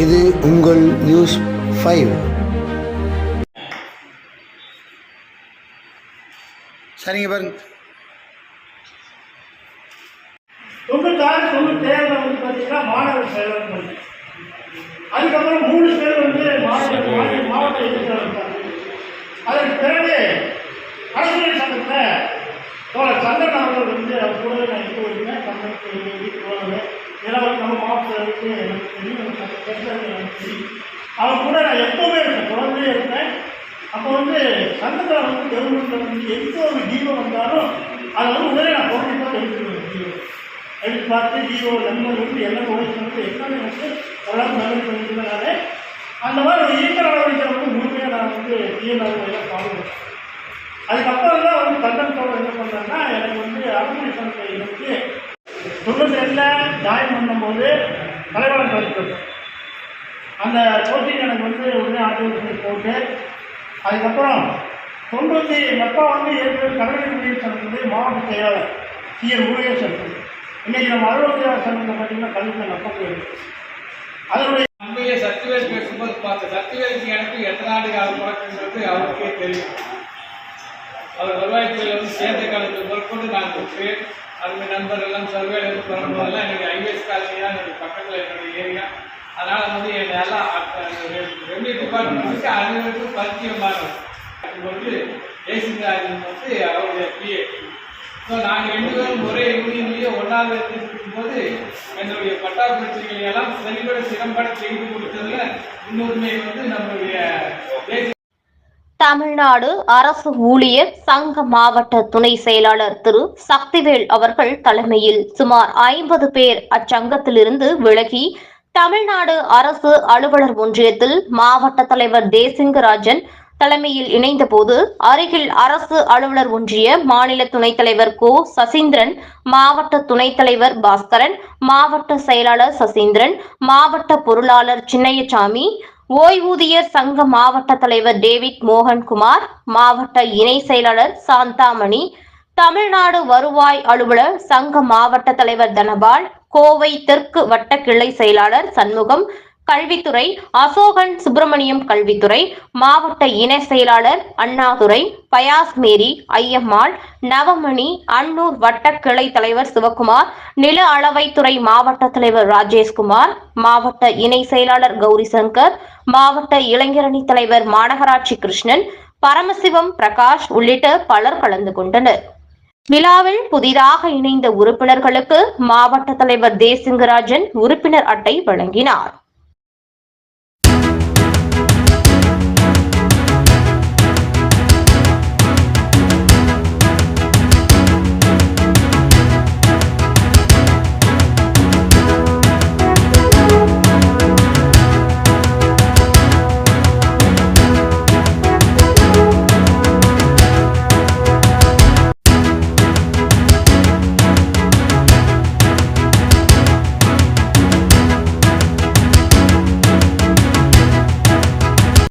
இது உங்கள் நியூஸ் 5. சரிங்க பாருங்க. 96-97 வந்து பார்த்தீங்கன்னா மாணவர் செயலர் பண்ணேன். அதுக்கப்புறம் 3 பேர் வந்து மாவட்ட எதிர்ப்பு இருக்காங்க. அதற்கு பிறகு அரசுரை சங்கத்தில் சந்தன் அவர்கள் வந்து அவர் கூட நான் இப்போ இருக்கேன். சங்கத்துக்கு வீட்டுக்கு போவாங்க. ஏதாவது நம்ம மாவட்டத்துக்கு எனக்கு தெரியும், எனக்கு பேசுறது எனக்கு தெரியும். அவர் கூட நான் எப்போவுமே இருக்கேன், தொடர்ந்தே இருப்பேன். அப்போ வந்து சங்கத்தில் வந்து கவர்மெண்ட்டில் வந்து எந்த ஒரு ஜீவோ வந்தாலும் அதை வந்து உடனே நான் கவர்மெண்ட்டாக எடுத்துருவேன். எடுத்து பார்த்து ஜீவோ நண்பர் வந்து என்ன உழைப்பு வந்து என்னன்னு எனக்கு ஓரளவுக்கு நல்லது பண்ணியிருந்தனாலே அந்த மாதிரி ஒரு இயக்க நடவடிக்கை வந்து முழுமையாக நான் வந்து தீவிரமாக ஃபாலோ பண்ணேன். அதுக்கப்புறம் தான் வந்து கந்தன் தோழர் என்ன பண்ணேன்னா, எனக்கு வந்து அரண்மனை சங்கத்தை எனக்கு 97 ஜாயின் பண்ணும்போது தலைவரம் கழிப்பேன். அந்த கோச்சிங் எனக்கு வந்து உடனே ஆர்டிஃபிஷியல் போட்டு அதுக்கப்புறம் 90 அப்பா வந்து ஏற்கனவே கடற்கரை குடியரசு சங்கத்துடைய மாவட்ட செயலாளர் சிஎர் முருகேசன். இன்னைக்கு நம்ம அலுவலக சங்கத்தில் பார்த்தீங்கன்னா கல்விக்கு அப்பா போயிருக்கு. அதனுடைய நம்மையே சக்திவேல் பேசும்போது பார்த்த சக்திவேலுக்கு எனக்கு எத்தனை ஆண்டு காலம் பழக்கங்கிறது அவருக்கே தெரியும். அவர் வருவாய்த்துறையில் வந்து சேர்ந்த காலத்தில் மேற்கொண்டு நான் கொடுத்தேன். அதுமாதிரி நண்பர்கள்லாம் சர்வேல இருந்து வரும்போதெல்லாம் எனக்கு ஐஏஎஸ் காலேஜ் தான் எனக்கு பக்கத்தில் என்னுடைய ஏரியா. அதனால் வந்து என்னெல்லாம் ரெவன்யூ டிபார்ட்மெண்ட்டுக்கு அனைவருக்கும் பரிச்சயமானது வந்து ஏசிராஜன் வந்து அவருடைய பிஏ. ஸோ நாங்கள் 2 பேரும் ஒரே யூனியன்லேயே ஒன்றாவது இருக்கும்போது என்னுடைய பட்டா பிரச்சனைகளை எல்லாம் சரிபட சிறம்பட செய்து கொடுத்ததுல முன்னுரிமை வந்து நம்மளுடைய தேசிய தமிழ்நாடு அரசு ஊழியர் சங்க மாவட்ட துணை செயலாளர் திரு சக்திவேல் அவர்கள் தலைமையில் சுமார் 50 பேர் அச்சங்கத்திலிருந்து விலகி தமிழ்நாடு அரசு அலுவலர் ஒன்றியத்தில் மாவட்ட தலைவர் தேசிங்கராஜன் தலைமையில் இணைந்தபோது அருகில் அரசு அலுவலர் ஒன்றிய மாநில துணைத் தலைவர் கோ சசீந்திரன், மாவட்ட துணைத் தலைவர் பாஸ்கரன், மாவட்ட செயலாளர் சசீந்திரன், மாவட்ட பொருளாளர் சின்னையசாமி, ஓய்வூதியர் சங்க மாவட்ட தலைவர் டேவிட் மோகன்குமார், மாவட்ட இணை செயலாளர் சாந்தாமணி, தமிழ்நாடு வருவாய் அலுவலர் சங்க மாவட்ட தலைவர் தனபால், கோவை தெற்கு வட்ட கிளை செயலாளர் சண்முகம், கல்வித்துறை அசோகன் சுப்பிரமணியம், கல்வித்துறை மாவட்ட இணை செயலாளர் அண்ணாதுரை, பயாஸ் மேரி, ஐயம்மாள், நவமணி, அன்னூர் வட்ட கிளை தலைவர் சிவகுமார், நில அளவைத்துறை மாவட்ட தலைவர் ராஜேஷ்குமார், மாவட்ட இணை செயலாளர் கௌரிசங்கர், மாவட்ட இளைஞரணி தலைவர் மாநகராட்சி கிருஷ்ணன், பரமசிவம், பிரகாஷ் உள்ளிட்ட பலர் கலந்து கொண்டனர். விழாவில் புதிதாக இணைந்த உறுப்பினர்களுக்கு மாவட்ட தலைவர் தேசிங்கராஜன் உறுப்பினர் அட்டை வழங்கினார்.